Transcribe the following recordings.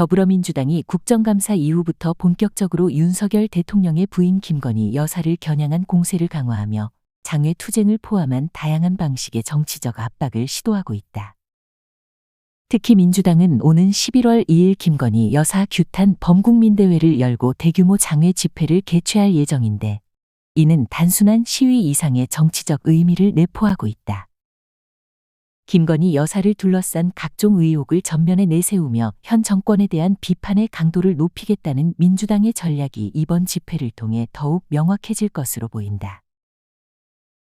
더불어민주당이 국정감사 이후부터 본격적으로 윤석열 대통령의 부인 김건희 여사를 겨냥한 공세를 강화하며 장외 투쟁을 포함한 다양한 방식의 정치적 압박을 시도하고 있다. 특히 민주당은 오는 11월 2일 김건희 여사 규탄 범국민대회를 열고 대규모 장외 집회를 개최할 예정인데 이는 단순한 시위 이상의 정치적 의미를 내포하고 있다. 김건희 여사를 둘러싼 각종 의혹을 전면에 내세우며 현 정권에 대한 비판의 강도를 높이겠다는 민주당의 전략이 이번 집회를 통해 더욱 명확해질 것으로 보인다.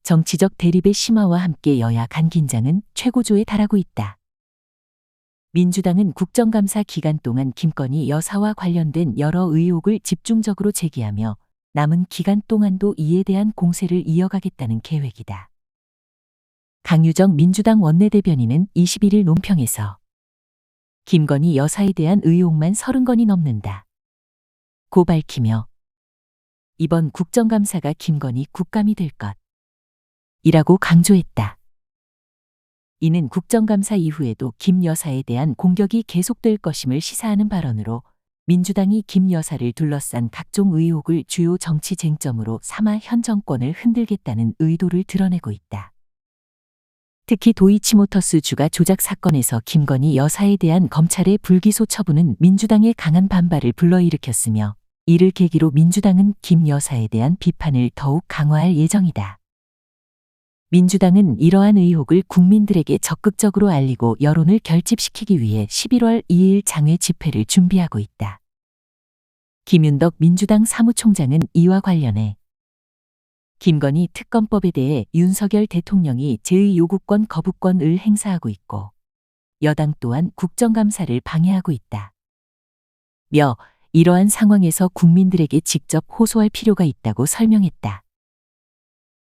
정치적 대립의 심화와 함께 여야 간 긴장은 최고조에 달하고 있다. 민주당은 국정감사 기간 동안 김건희 여사와 관련된 여러 의혹을 집중적으로 제기하며 남은 기간 동안도 이에 대한 공세를 이어가겠다는 계획이다. 강유정 민주당 원내대변인은 21일 논평에서 김건희 여사에 대한 의혹만 30건이 넘는다 고 밝히며 이번 국정감사가 김건희 국감이 될 것이라고 강조했다. 이는 국정감사 이후에도 김 여사에 대한 공격이 계속될 것임을 시사하는 발언으로 민주당이 김 여사를 둘러싼 각종 의혹을 주요 정치 쟁점으로 삼아 현 정권을 흔들겠다는 의도를 드러내고 있다. 특히 도이치모터스 주가 조작 사건에서 김건희 여사에 대한 검찰의 불기소 처분은 민주당의 강한 반발을 불러일으켰으며 이를 계기로 민주당은 김 여사에 대한 비판을 더욱 강화할 예정이다. 민주당은 이러한 의혹을 국민들에게 적극적으로 알리고 여론을 결집시키기 위해 11월 2일 장외 집회를 준비하고 있다. 김윤덕 민주당 사무총장은 이와 관련해 김건희 특검법에 대해 윤석열 대통령이 제2요구권 거부권을 행사하고 있고 여당 또한 국정감사를 방해하고 있다. 며 이러한 상황에서 국민들에게 직접 호소할 필요가 있다고 설명했다.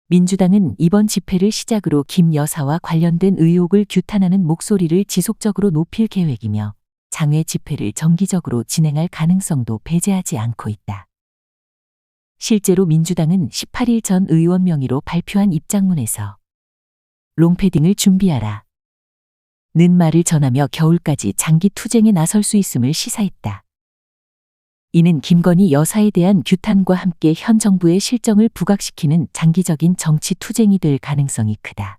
민주당은 이번 집회를 시작으로 김 여사와 관련된 의혹을 규탄하는 목소리를 지속적으로 높일 계획이며 장외 집회를 정기적으로 진행할 가능성도 배제하지 않고 있다. 실제로 민주당은 18일 전 의원 명의로 발표한 입장문에서 롱패딩을 준비하라 는 말을 전하며 겨울까지 장기 투쟁에 나설 수 있음을 시사했다. 이는 김건희 여사에 대한 규탄과 함께 현 정부의 실정을 부각시키는 장기적인 정치 투쟁이 될 가능성이 크다.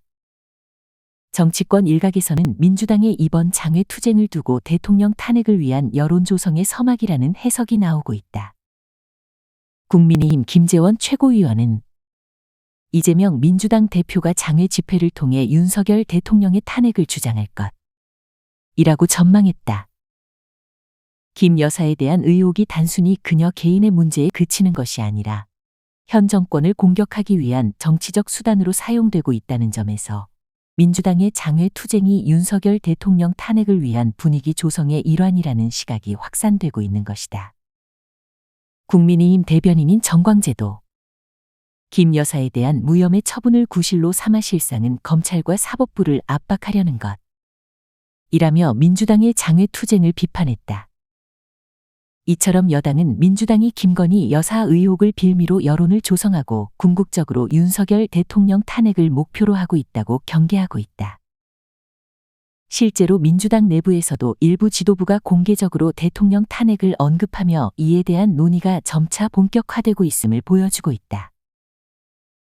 정치권 일각에서는 민주당의 이번 장외 투쟁을 두고 대통령 탄핵을 위한 여론 조성의 서막이라는 해석이 나오고 있다. 국민의힘 김재원 최고위원은 이재명 민주당 대표가 장외 집회를 통해 윤석열 대통령의 탄핵을 주장할 것이라고 전망했다. 김 여사에 대한 의혹이 단순히 그녀 개인의 문제에 그치는 것이 아니라 현 정권을 공격하기 위한 정치적 수단으로 사용되고 있다는 점에서 민주당의 장외 투쟁이 윤석열 대통령 탄핵을 위한 분위기 조성의 일환이라는 시각이 확산되고 있는 것이다. 국민의힘 대변인인 정광재도 김 여사에 대한 무혐의 처분을 구실로 삼아 실상은 검찰과 사법부를 압박하려는 것이라며 민주당의 장외 투쟁을 비판했다. 이처럼 여당은 민주당이 김건희 여사 의혹을 빌미로 여론을 조성하고 궁극적으로 윤석열 대통령 탄핵을 목표로 하고 있다고 경계하고 있다. 실제로 민주당 내부에서도 일부 지도부가 공개적으로 대통령 탄핵을 언급하며 이에 대한 논의가 점차 본격화되고 있음을 보여주고 있다.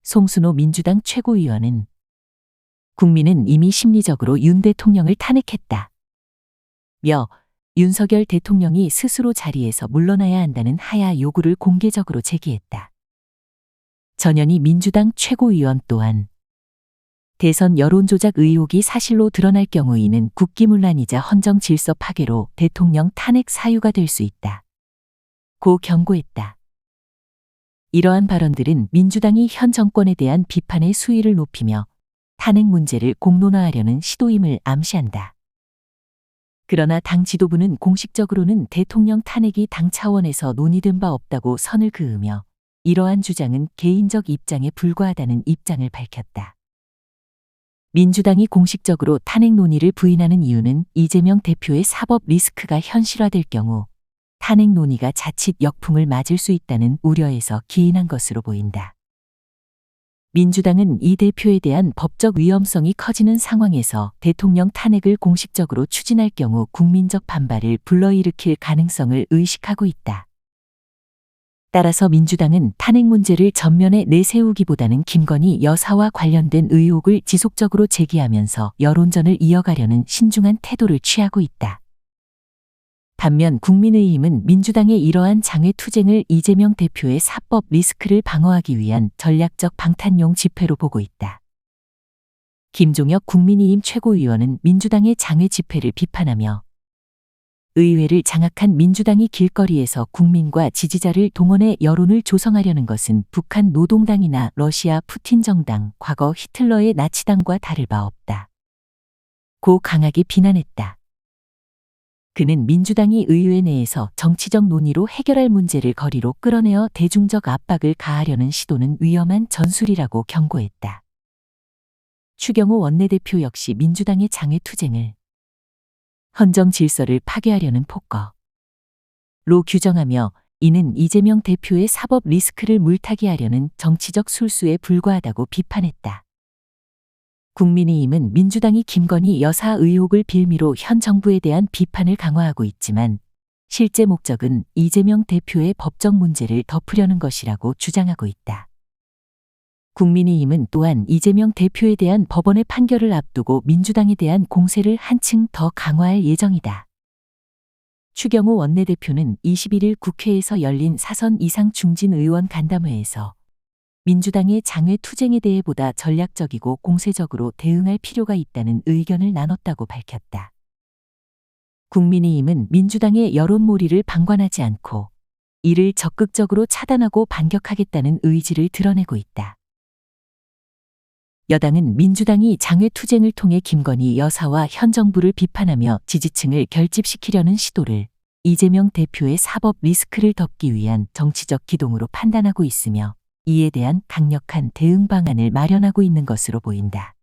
송순호 민주당 최고위원은 국민은 이미 심리적으로 윤 대통령을 탄핵했다. 며 윤석열 대통령이 스스로 자리에서 물러나야 한다는 하야 요구를 공개적으로 제기했다. 전현희 민주당 최고위원 또한 대선 여론조작 의혹이 사실로 드러날 경우 이는 국기문란이자 헌정 질서 파괴로 대통령 탄핵 사유가 될 수 있다 고 경고했다. 이러한 발언들은 민주당이 현 정권에 대한 비판의 수위를 높이며 탄핵 문제를 공론화하려는 시도임을 암시한다. 그러나 당 지도부는 공식적으로는 대통령 탄핵이 당 차원에서 논의된 바 없다고 선을 그으며 이러한 주장은 개인적 입장에 불과하다는 입장을 밝혔다. 민주당이 공식적으로 탄핵 논의를 부인하는 이유는 이재명 대표의 사법 리스크가 현실화될 경우 탄핵 논의가 자칫 역풍을 맞을 수 있다는 우려에서 기인한 것으로 보인다. 민주당은 이 대표에 대한 법적 위험성이 커지는 상황에서 대통령 탄핵을 공식적으로 추진할 경우 국민적 반발을 불러일으킬 가능성을 의식하고 있다. 따라서 민주당은 탄핵 문제를 전면에 내세우기보다는 김건희 여사와 관련된 의혹을 지속적으로 제기하면서 여론전을 이어가려는 신중한 태도를 취하고 있다. 반면 국민의힘은 민주당의 이러한 장외투쟁을 이재명 대표의 사법 리스크를 방어하기 위한 전략적 방탄용 집회로 보고 있다. 김종혁 국민의힘 최고위원은 민주당의 장외 집회를 비판하며 의회를 장악한 민주당이 길거리에서 국민과 지지자를 동원해 여론을 조성하려는 것은 북한 노동당이나 러시아 푸틴 정당, 과거 히틀러의 나치당과 다를 바 없다. 고 강하게 비난했다. 그는 민주당이 의회 내에서 정치적 논의로 해결할 문제를 거리로 끌어내어 대중적 압박을 가하려는 시도는 위험한 전술이라고 경고했다. 추경호 원내대표 역시 민주당의 장외투쟁을 헌정 질서를 파괴하려는 폭거로 규정하며 이는 이재명 대표의 사법 리스크를 물타기 하려는 정치적 술수에 불과하다고 비판했다. 국민의힘은 민주당이 김건희 여사 의혹을 빌미로 현 정부에 대한 비판을 강화하고 있지만 실제 목적은 이재명 대표의 법적 문제를 덮으려는 것이라고 주장하고 있다. 국민의힘은 또한 이재명 대표에 대한 법원의 판결을 앞두고 민주당에 대한 공세를 한층 더 강화할 예정이다. 추경호 원내대표는 21일 국회에서 열린 사선 이상 중진 의원 간담회에서 민주당의 장외 투쟁에 대해 보다 전략적이고 공세적으로 대응할 필요가 있다는 의견을 나눴다고 밝혔다. 국민의힘은 민주당의 여론몰이를 방관하지 않고 이를 적극적으로 차단하고 반격하겠다는 의지를 드러내고 있다. 여당은 민주당이 장외 투쟁을 통해 김건희 여사와 현 정부를 비판하며 지지층을 결집시키려는 시도를 이재명 대표의 사법 리스크를 덮기 위한 정치적 기동으로 판단하고 있으며 이에 대한 강력한 대응 방안을 마련하고 있는 것으로 보인다.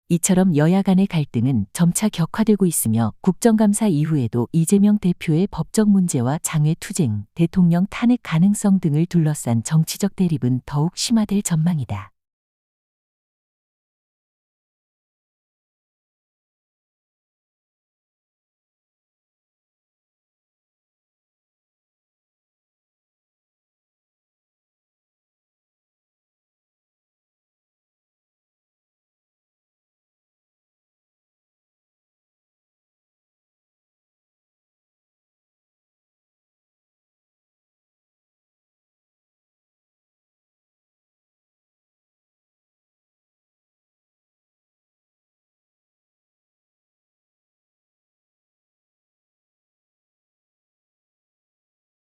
이처럼 여야 간의 갈등은 점차 격화되고 있으며 국정감사 이후에도 이재명 대표의 법적 문제와 장외투쟁, 대통령 탄핵 가능성 등을 둘러싼 정치적 대립은 더욱 심화될 전망이다.